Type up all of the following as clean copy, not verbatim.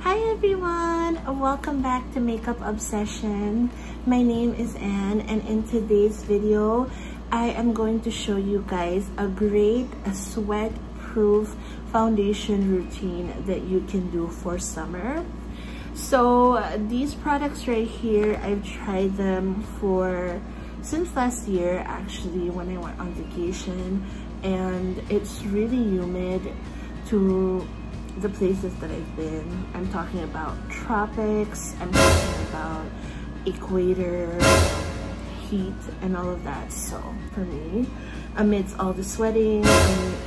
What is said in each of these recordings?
Hi everyone! Welcome back to Makeup Obsession. My name is Anne, and in today's video, I am going to show you guys a great sweat-proof foundation routine that you can do for summer. So these products right here, I've tried them since last year actually, when I went on vacation, and it's really humid to the places that I've been. I'm talking about tropics, I'm talking about equator heat and all of that. So for me, amidst all the sweating,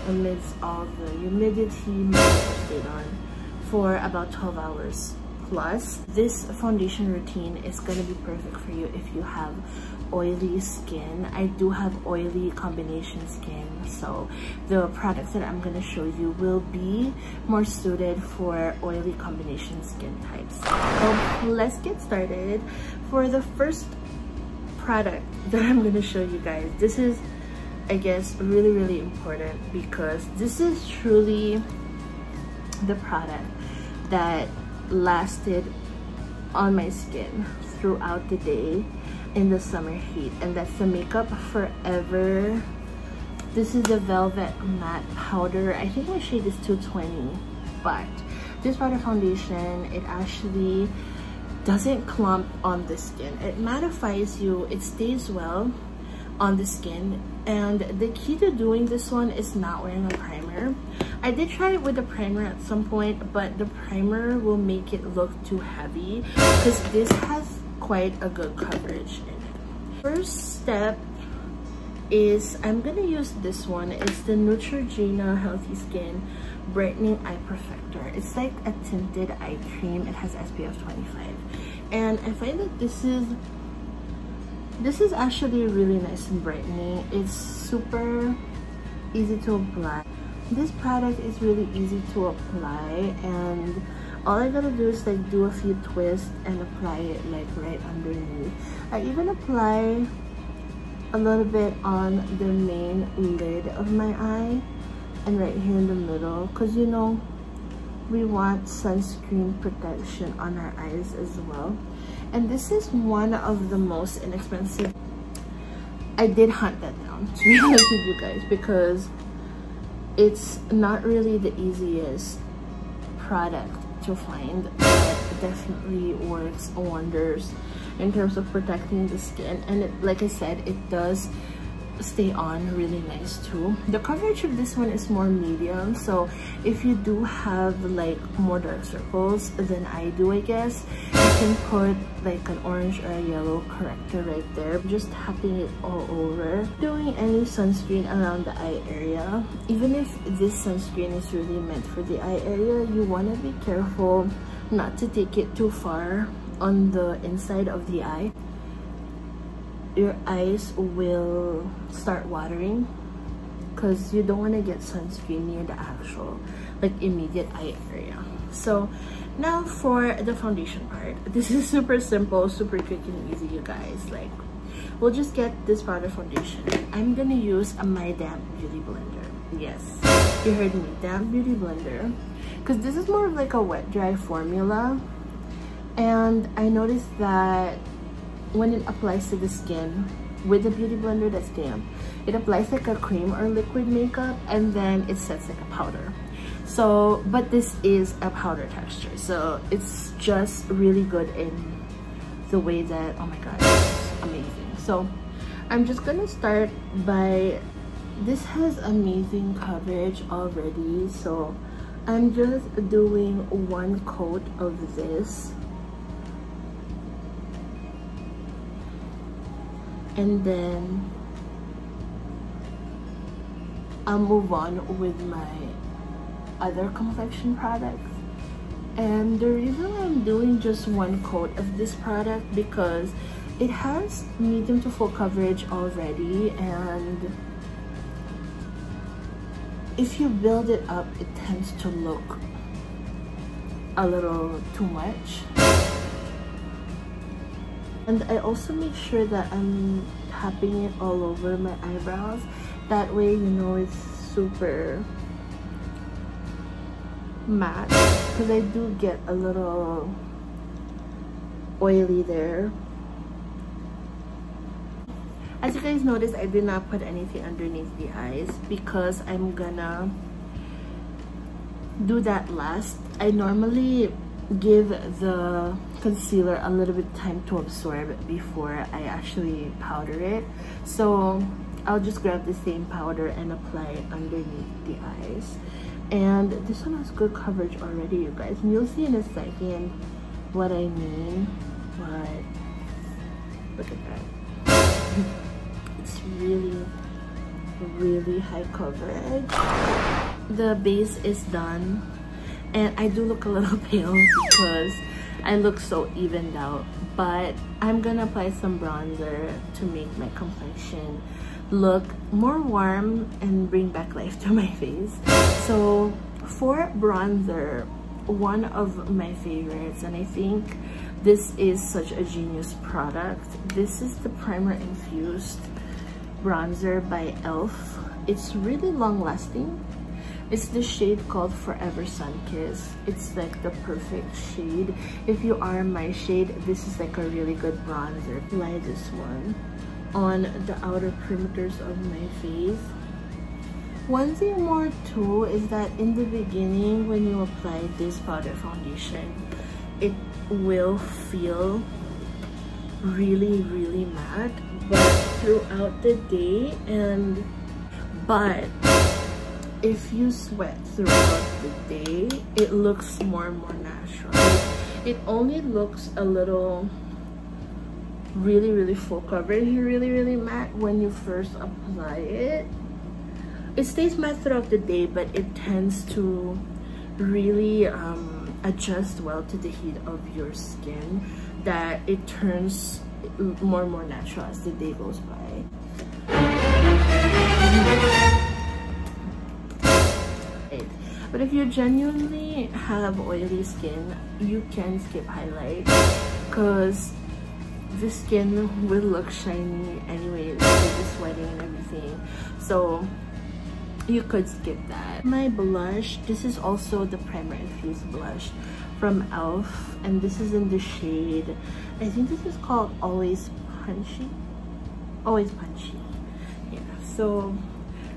amidst all the humidity, my makeup stayed on for about 12 hours plus. This foundation routine is gonna be perfect for you if you have oily skin. I do have oily combination skin, so the products that I'm gonna show you will be more suited for oily combination skin types. So let's get started. For the first product that I'm gonna show you guys, this is, I guess, really important because this is truly the product that lasted on my skin throughout the day in the summer heat, and that's the Makeup Forever. This is the Velvet Matte Powder. I think my shade is 220, but this powder foundation, it actually doesn't clump on the skin. It mattifies you, it stays well on the skin, and the key to doing this one is not wearing a primer. I did try it with a primer at some point, but the primer will make it look too heavy because this has quite a good coverage in it. First step is I'm gonna use this one. It's the Neutrogena Healthy Skin Brightening Eye Perfector. It's like a tinted eye cream. It has SPF 25, and I find that this is actually really nice and brightening. It's super easy to apply. This product is really easy to apply, and all I gotta do is like do a few twists and apply it like right underneath. I even apply a little bit on the main lid of my eye and right here in the middle, because you know we want sunscreen protection on our eyes as well. And this is one of the most inexpensive. I did hunt that down, to be honest with you guys, because it's not really the easiest product to find, but it definitely works wonders in terms of protecting the skin, and it, like I said, it does stay on really nice too. The coverage of this one is more medium, so if you do have like more dark circles than I do, I guess you can put like an orange or a yellow corrector right there. Just tapping it all over. Doing any sunscreen around the eye area, even if this sunscreen is really meant for the eye area, you want to be careful not to take it too far on the inside of the eye. Your eyes will start watering because you don't want to get sunscreen near the actual like immediate eye area. So now for the foundation part, this is super simple, super quick and easy, you guys. Like, we'll just get this powder foundation. I'm gonna use my damp beauty blender. Yes, you heard me, damp beauty blender, because this is more of like a wet dry formula, and I noticed that when it applies to the skin with the beauty blender that's damp, it applies like a cream or liquid makeup, and then it sets like a powder. So, but this is a powder texture, so it's just really good in the way that, oh my god, it's amazing. So I'm just gonna start by, this has amazing coverage already, so I'm just doing one coat of this, and then I'll move on with my other complexion products. And the reason why I'm doing just one coat of this product, because it has medium to full coverage already, and if you build it up, it tends to look a little too much. And I also make sure that I'm tapping it all over my eyebrows. That way, you know, it's super matte, because I do get a little oily there. As you guys noticed, I did not put anything underneath the eyes because I'm gonna do that last. I normally give the concealer a little bit of time to absorb before I actually powder it. So I'll just grab the same powder and apply it underneath the eyes. And this one has good coverage already, you guys. And you'll see in a second what I mean. But look at that. It's really, really high coverage. The base is done. And I do look a little pale because I look so evened out. But I'm gonna apply some bronzer to make my complexion look more warm and bring back life to my face. So for bronzer, one of my favorites, and I think this is such a genius product, this is the Primer-infused bronzer by e.l.f. It's really long lasting. It's the shade called Forever Sunkissed. It's like the perfect shade. If you are my shade, this is like a really good bronzer. Apply this one on the outer perimeters of my face. One thing more too is that in the beginning, when you apply this powder foundation, it will feel really, really matte, but throughout the day, but if you sweat throughout the day, it looks more and more natural. It only looks a little really, really full coverage, really, really matte when you first apply it. It stays matte throughout the day, but it tends to really adjust well to the heat of your skin, that it turns more and more natural as the day goes by. But if you genuinely have oily skin, you can skip highlight because the skin will look shiny anyway with the sweating and everything. So you could skip that. My blush, this is also the Primer-infused blush from e.l.f. and this is in the shade, I think this is called Always Peachy. Always Peachy. Yeah, so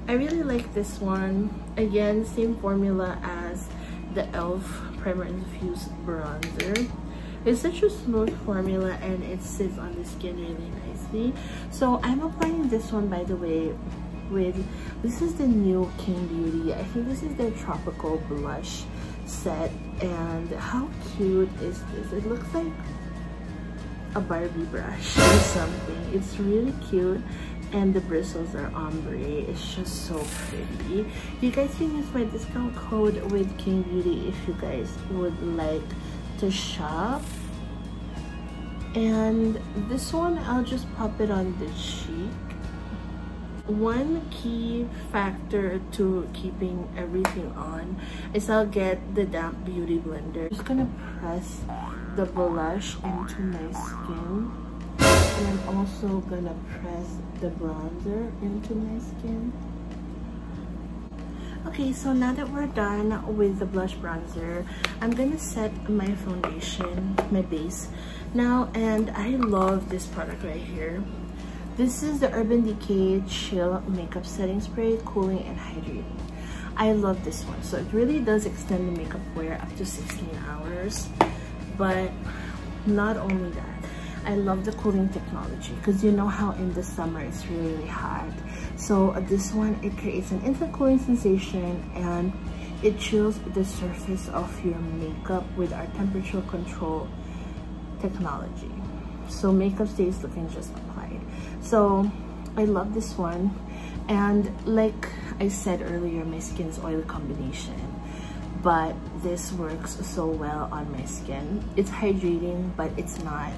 I really like this one. Again, same formula as the e.l.f. Primer-infused bronzer. It's such a smooth formula and it sits on the skin really nicely. So I'm applying this one, by the way, with, this is the new Qing Beauty. I think this is their tropical blush set. And how cute is this? It looks like a Barbie brush or something. It's really cute. And the bristles are ombre. It's just so pretty. You guys can use my discount code with Qing Beauty if you guys would like to shop. And this one, I'll just pop it on the cheek. One key factor to keeping everything on is I'll get the damp beauty blender. I'm just gonna press the blush into my skin. And I'm also gonna press the bronzer into my skin. Okay, so now that we're done with the blush bronzer, I'm gonna set my foundation, my base now. And I love this product right here. This is the Decay Chill Makeup Setting Spray, Cooling and Hydrating. I love this one. So it really does extend the makeup wear up to 16 hours. But not only that, I love the cooling technology because you know how in the summer it's really, really hot. So this one, it creates an instant cooling sensation and it chills the surface of your makeup with our temperature control technology. So makeup stays looking just applied. So I love this one. And like I said earlier, my skin is oily combination, but this works so well on my skin. It's hydrating, but it's not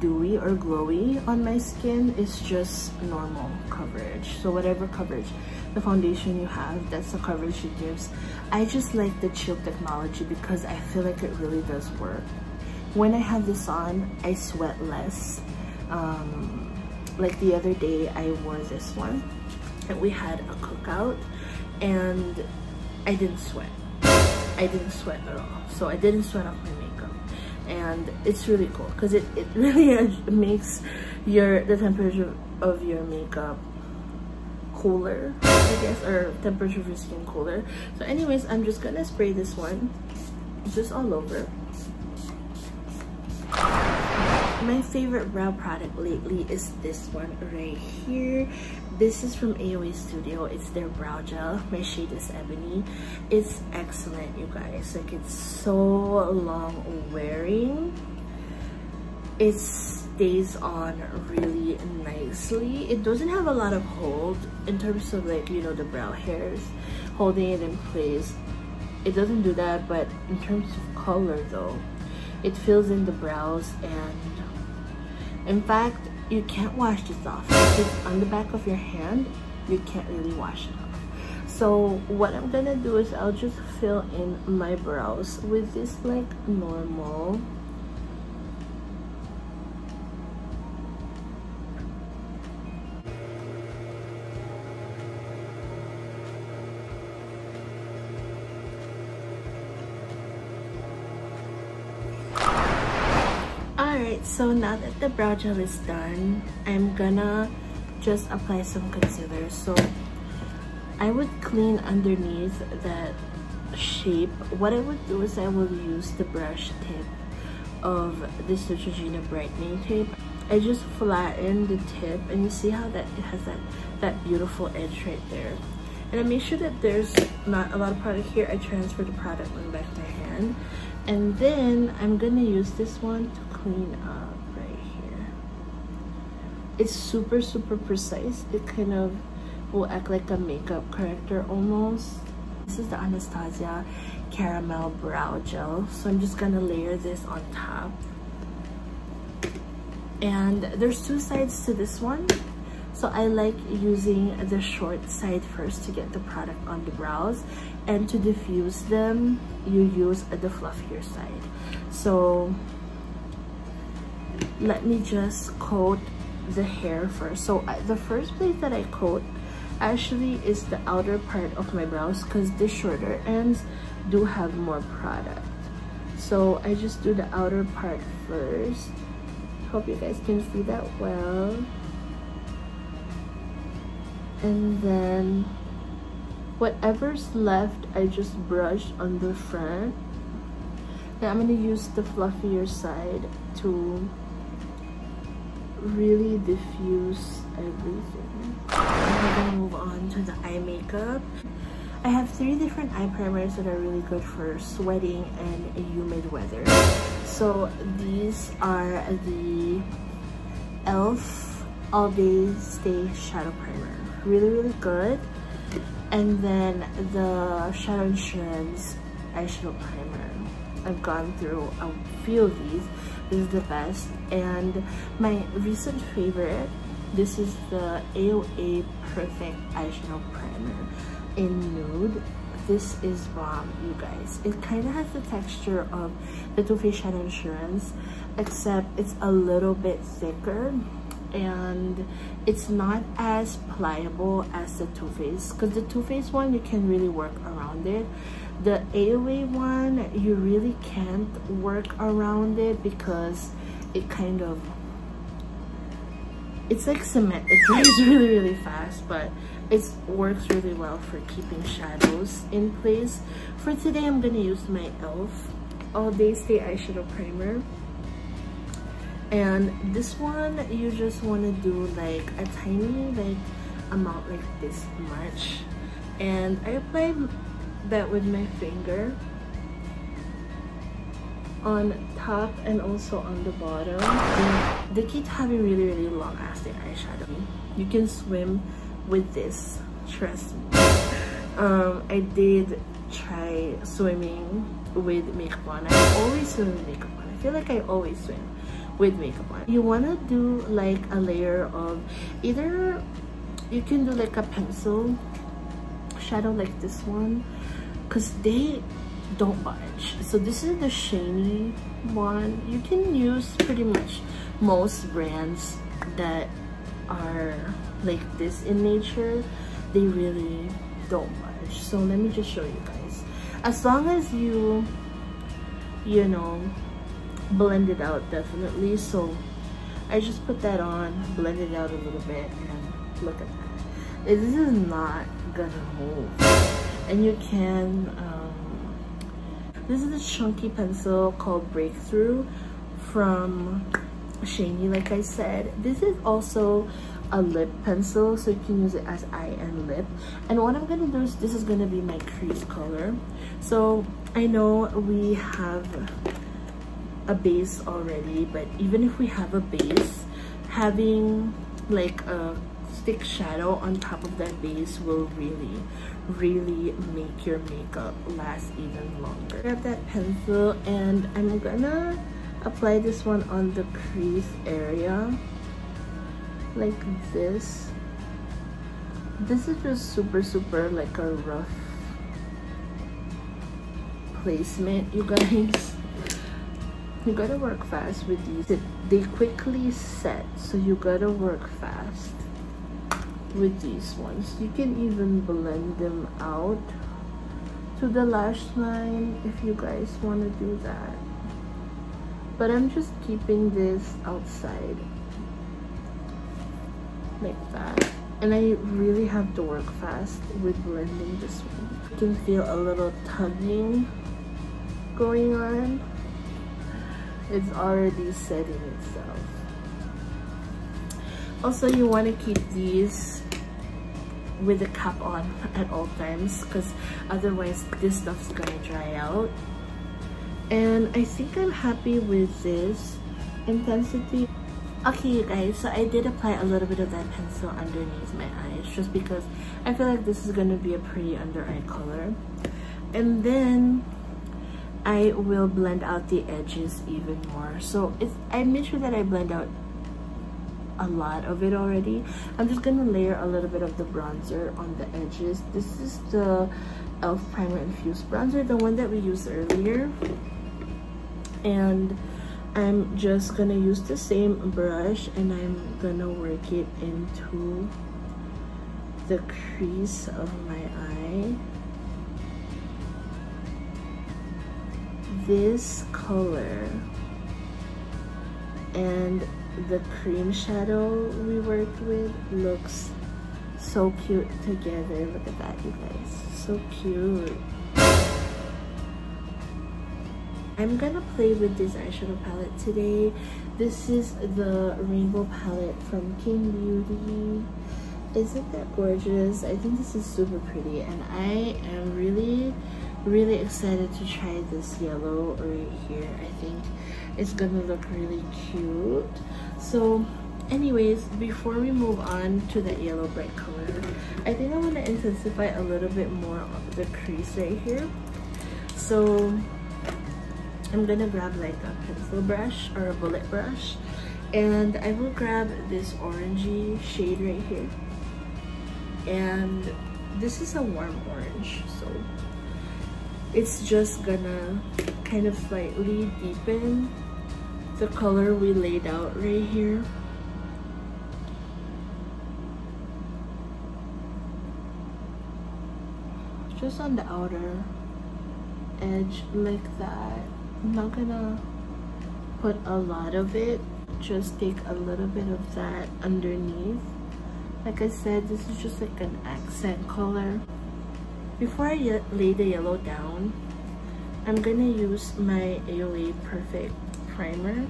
dewy or glowy on my skin. It's just normal coverage. So whatever coverage the foundation you have, that's the coverage it gives. I just like the chill technology because I feel like it really does work. When I have this on, I sweat less. Like the other day, I wore this one and we had a cookout and I didn't sweat. I didn't sweat at all. So I didn't sweat off my makeup, and it's really cool because it really makes the temperature of your makeup cooler, I guess, or temperature of your skin cooler. So anyways, I'm just gonna spray this one just all over. My favorite brow product lately is this one right here. This is from AOA Studio. It's their brow gel. My shade is Ebony. It's excellent, you guys. Like, it's so long wearing. It stays on really nicely. It doesn't have a lot of hold in terms of, like, you know, the brow hairs holding it in place. It doesn't do that, but in terms of color though, it fills in the brows, and in fact, you can't wash this off. If it's on the back of your hand, you can't really wash it off. So what I'm gonna do is I'll just fill in my brows with this like normal Alright, so now that the brow gel is done, I'm gonna just apply some concealer. So I would clean underneath that shape. What I would do is I will use the brush tip of this Neutrogena Brightening tape. I just flatten the tip, and you see how that it has that beautiful edge right there. And I make sure that there's not a lot of product here. I transfer the product on the back of my hand, and then I'm gonna use this one to clean up right here. It's super precise. It kind of will act like a makeup corrector almost. This is the Anastasia Caramel Brow Gel. So I'm just gonna layer this on top. And there's two sides to this one. So I like using the short side first to get the product on the brows, and to diffuse them, you use the fluffier side. So let me just coat the hair first. So the first place that I coat actually is the outer part of my brows, because the shorter ends do have more product. So I just do the outer part first. Hope you guys can see that well. And then whatever's left, I just brush on the front. Now I'm going to use the fluffier side to really diffuse everything. I'm going to move on to the eye makeup. I have 3 different eye primers that are really good for sweating and humid weather. So these are the e.l.f. All Day Stay Shadow Primer. Really good. And then the Shadow Insurance eyeshadow primer. I've gone through a few of these. This is the best. And my recent favorite, this is the AOA Perfect eyeshadow primer in nude. This is bomb, you guys. It kind of has the texture of the Too Faced Shadow Insurance, except it's a little bit thicker, and it's not as pliable as the Too Faced, because the Too Faced one, you can really work around it. The AOA one, you really can't work around it because it kind of, it's like cement. It dries really fast, but it works really well for keeping shadows in place. For today, I'm gonna use my e.l.f. All Day Stay eyeshadow primer. And this one, you just want to do like a tiny amount, like this much. And I apply that with my finger on top and also on the bottom. And the key to having really long lasting eyeshadow, you can swim with this, trust me. I did try swimming with makeup on. I always swim with makeup on. I feel like I always swim with makeup on. You want to do like a layer of either, you can do like a pencil shadow like this one, because they don't budge. So this is the shiny one. You can use pretty much most brands that are like this in nature. They really don't budge. So let me just show you guys. as long as you know, blend it out definitely. So I just put that on, blend it out a little bit, and look at that. This is not gonna move. And you can this is a chunky pencil called Breakthrough from Qing, like I said. This is also a lip pencil, so you can use it as eye and lip. And what I'm gonna do is, this is gonna be my crease color. So I know we have a base already, but even if we have a base, having like a stick shadow on top of that base will really make your makeup last even longer. Grab that pencil and I'm gonna apply this one on the crease area like this. This is just super like a rough placement, you guys. You gotta work fast with these. They quickly set, so you gotta work fast with these ones. You can even blend them out to the lash line if you guys want to do that, but I'm just keeping this outside like that. And I really have to work fast with blending this one. You can feel a little tugging going on. It's already setting itself. Also, you want to keep these with the cap on at all times, because otherwise this stuff's gonna dry out. And I think I'm happy with this intensity. Okay, you guys, so I did apply a little bit of that pencil underneath my eyes, just because I feel like this is gonna be a pretty under eye color. And then I will blend out the edges even more. So I made sure that I blend out a lot of it already. I'm just gonna layer a little bit of the bronzer on the edges. This is the e.l.f. Primer-infused bronzer, the one that we used earlier. And I'm just gonna use the same brush and I'm gonna work it into the crease of my eye. This color and the cream shadow we worked with looks so cute together. Look at that, you guys, so cute. I'm gonna play with this eyeshadow palette today. This is the rainbow palette from Qing Beauty. Isn't that gorgeous? I think this is super pretty, and I am really excited to try this yellow right here. I think it's gonna look really cute. So anyways, before we move on to the yellow bright color, I think I want to intensify a little bit more of the crease right here. So I'm gonna grab like a pencil brush or a bullet brush, and I will grab this orangey shade right here, and this is a warm orange, so it's just gonna kind of slightly deepen the color we laid out right here. Just on the outer edge like that. I'm not gonna put a lot of it, just take a little bit of that underneath. Like I said, this is just like an accent color. Before I lay the yellow down, I'm gonna use my AOA Perfect primer,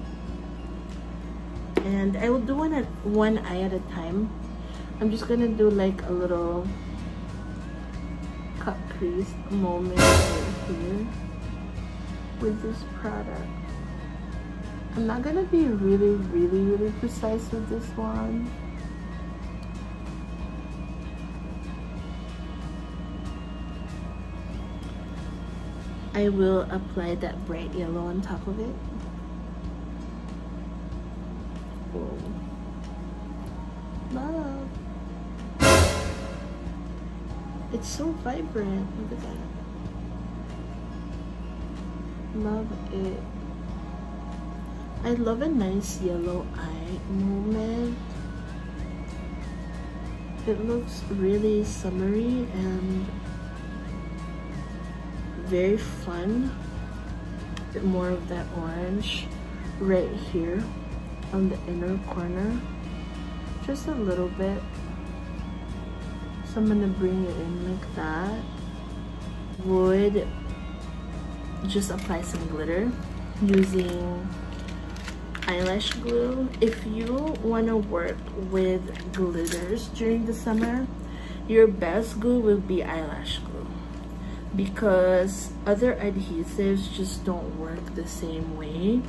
and I will do one eye at a time. I'm just gonna do like a little cut crease moment right here with this product. I'm not gonna be really precise with this one. I will apply that bright yellow on top of it. Whoa. Love. It's so vibrant. Look at that. Love it. I love a nice yellow eye moment. It looks really summery and very fun. More of that orange right here on the inner corner, just a little bit. So I'm gonna bring it in like that. Would just apply some glitter using eyelash glue. If you want to work with glitters during the summer, your best glue will be eyelash glue, because other adhesives just don't work the same way.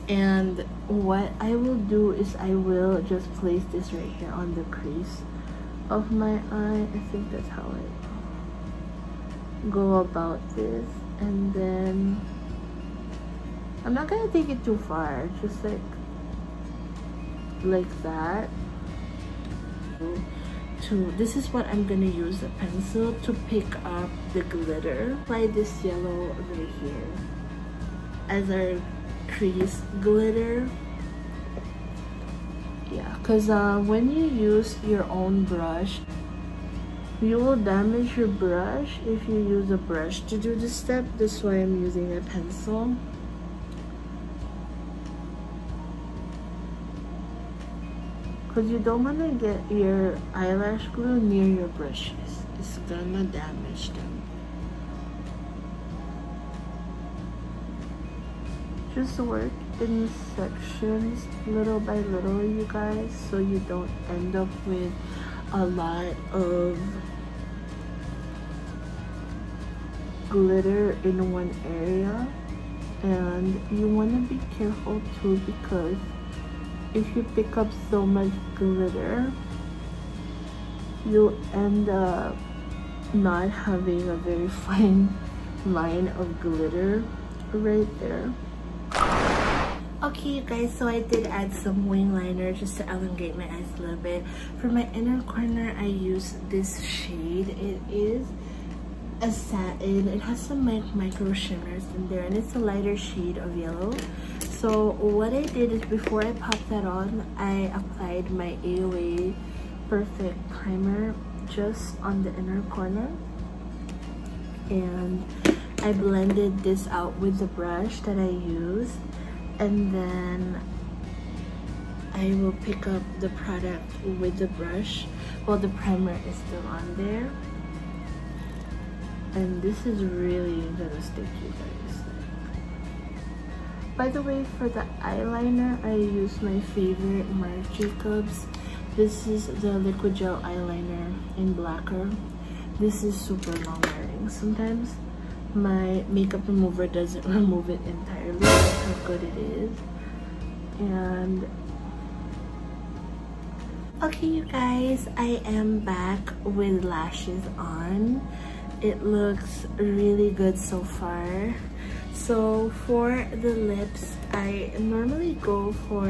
And what I will do is I will just place this right here on the crease of my eye. I think that's how I go about this. And then I'm not gonna take it too far, just like that. This is what I'm gonna use a pencil to pick up the glitter. Apply this yellow right here as our crease glitter. Yeah, because when you use your own brush, you will damage your brush if you use a brush to do this step. That's why I'm using a pencil. Because you don't want to get your eyelash glue near your brushes. It's gonna damage them. Just work in sections little by little, you guys, so you don't end up with a lot of glitter in one area. And you want to be careful too, because if you pick up so much glitter, you'll end up not having a very fine line of glitter right there. Okay, you guys, so I did add some wing liner just to elongate my eyes a little bit. For my inner corner, I use this shade. It is a satin. It has some micro shimmers in there, and it's a lighter shade of yellow. So what I did is, before I popped that on, I applied my AOA Perfect primer just on the inner corner, and I blended this out with the brush that I used, and then I will pick up the product with the brush while the primer is still on there. And this is really gonna stick, you guys. By the way, for the eyeliner, I use my favorite Marc Jacobs. This is the liquid gel eyeliner in Blacquer. This is super long wearing. Sometimes my makeup remover doesn't remove it entirely. That's how good it is. And okay, you guys, I am back with lashes on. It looks really good so far. So for the lips, I normally go for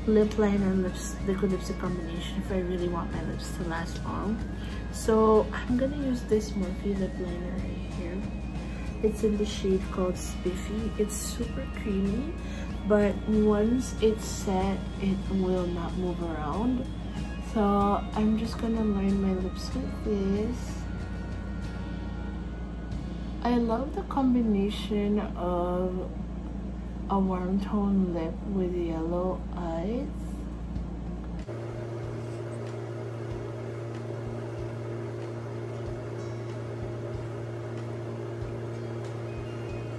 lip liner and liquid lipstick combination if I really want my lips to last long. So I'm gonna use this Morphe lip liner right here. It's in the shade called Spiffy. It's super creamy, but once it's set, it will not move around. So I'm just gonna line my lips with this. I love the combination of a warm tone lip with yellow eyes.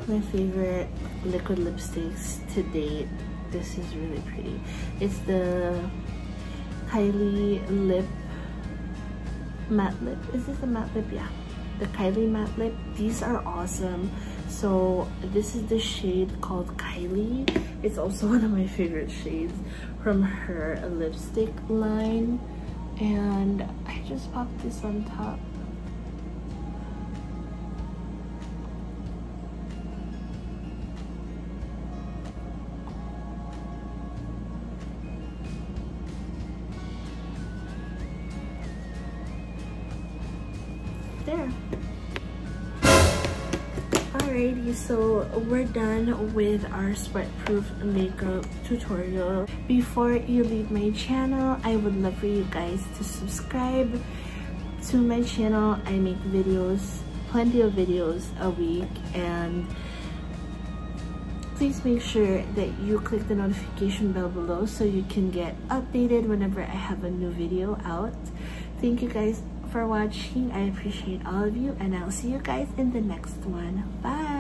My favorite liquid lipsticks to date. This is really pretty. It's the Kylie lip matte lip. Is this a matte lip? Yeah. The Kylie matte lip. These are awesome. So this is the shade called Kylie. It's also one of my favorite shades from her lipstick line, and I just popped this on top. There. Alrighty, so we're done with our sweatproof makeup tutorial. Before you leave my channel, I would love for you guys to subscribe to my channel. I make videos plenty of videos a week, and please make sure that you click the notification bell below so you can get updated whenever I have a new video out. Thank you guys for watching. I appreciate all of you, and I'll see you guys in the next one. Bye!